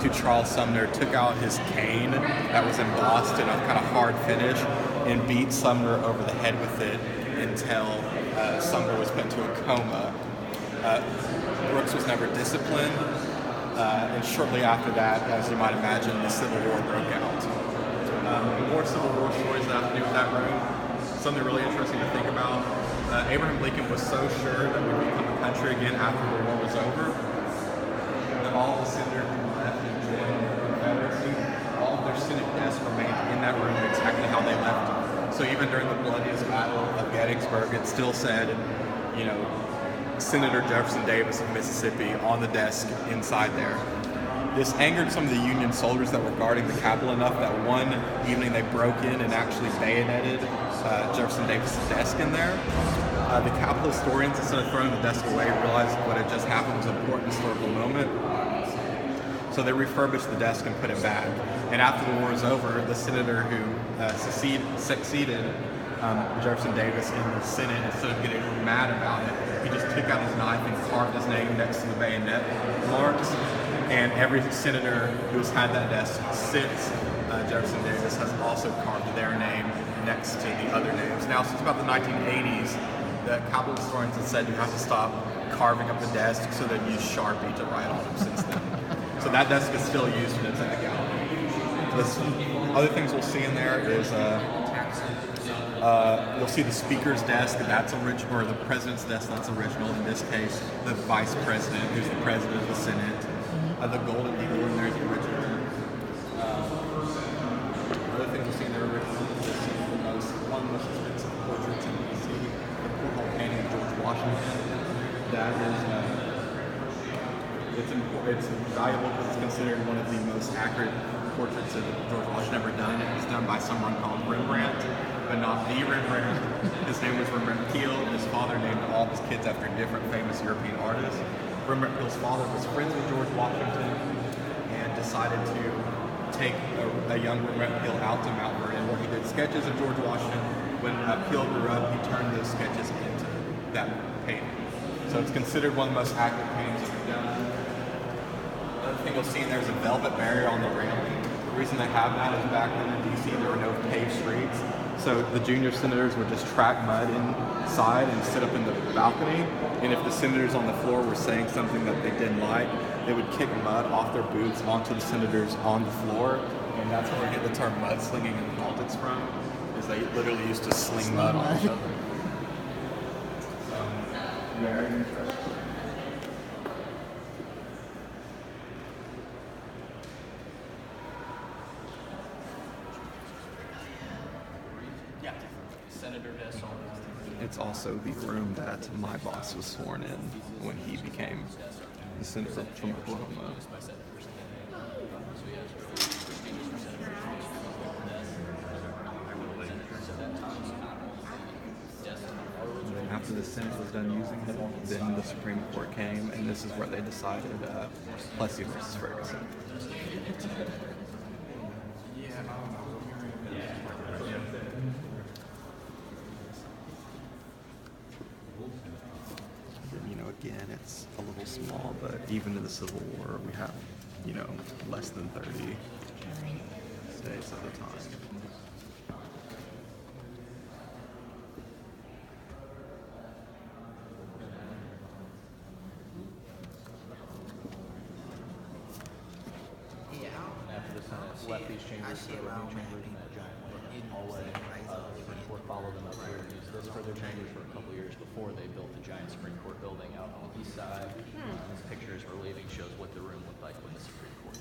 to Charles Sumner took out his cane that was embossed in a kind of hard finish and beat Sumner over the head with it until Sumner was put into a coma. Brooks was never disciplined, and shortly after that, as you might imagine, the Civil War broke out. More Civil War stories that have to do with that room. Something really interesting to think about. Abraham Lincoln was so sure that we'd become a country again after the war was over that all the senators who left and joined the Confederacy, all of their Senate desks remained in that room exactly how they left. So even during the bloodiest battle of Gettysburg, it still said, you know, Senator Jefferson Davis of Mississippi on the desk inside there. This angered some of the Union soldiers that were guarding the Capitol enough that one evening they broke in and actually bayoneted Jefferson Davis' desk in there. The Capitol historians, instead of throwing the desk away, realized what had just happened was an important historical moment. So they refurbished the desk and put it back. And after the war was over, the senator who succeeded Jefferson Davis in the Senate, instead of getting mad about it, he just took out his knife and carved his name next to the bayonet marks. And every senator who's had that desk since Jefferson Davis has also carved their name next to the other names. Now, since about the 1980s, the Capitol historians have said you have to stop carving up the desk, so they've used Sharpie to write on them since then. So that desk is still used and it's in the gallery. Other things we'll see in there is you'll see the speaker's desk, that's original, or the president's desk, that's original. In this case, the vice president, who's the president of the Senate. The Golden Eagle in there is original. Other things we'll see in there original is one of the most expensive portraits in DC, the Porthole painting of George Washington. That is, it's valuable because it's considered one of the most accurate portraits of George Washington ever done. It was done by someone called Rembrandt, but not the Rembrandt. His name was Rembrandt Peale, and his father named all of his kids after different famous European artists. Rembrandt Peale's father was friends with George Washington and decided to take a young Rembrandt Peale out to Mount Vernon, where he did sketches of George Washington. When Peale grew up, he turned those sketches into that painting. So it's considered one of the most accurate paintings ever done. Another thing you'll see in there is a velvet barrier on the railing. The reason they have that is back then in DC there were no paved streets. So the junior senators would just track mud inside and sit up in the balcony. And if the senators on the floor were saying something that they didn't like, they would kick mud off their boots onto the senators on the floor. And that's where we get the term mudslinging in politics from, is they literally used to sling mud on each other. Very interesting. It's also the room that my boss was sworn in when he became the senator from Oklahoma. After the Senate was done using it, then the Supreme Court came, and this is where they decided Plessy versus Ferguson. Again, it's a little small, but even in the Civil War, we have, less than 30 states at the time. After the Senate left these chambers for the new chambers in that giant hallway, the Supreme Court followed them up here and used this for their chambers for a couple years before they built the giant Supreme Court building out on the east side. This picture as we're leaving shows what the room looked like when the Supreme Court